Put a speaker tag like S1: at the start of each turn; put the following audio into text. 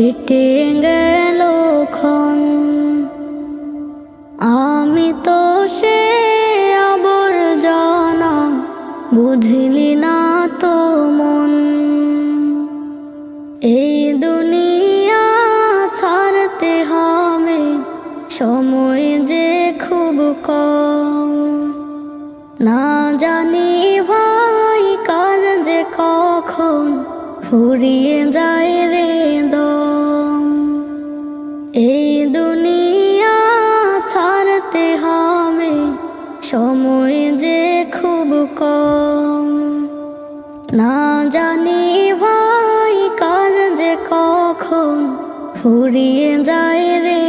S1: কেটে গেল ক্ষণ। আমি তো সে আবর্জনা, বুঝলি না তো মন। এই দুনিয়া ছাড়তে হবে, সময় যে খুব কম। না জানি ভাই কার যে কখন ফুরিয়ে যায় রে দম। এই দুনিয়া ছাড়তে হবে, সময় যে খুব কম। না জানি ভাই কার যে কখন ফুরিয়ে যায় রে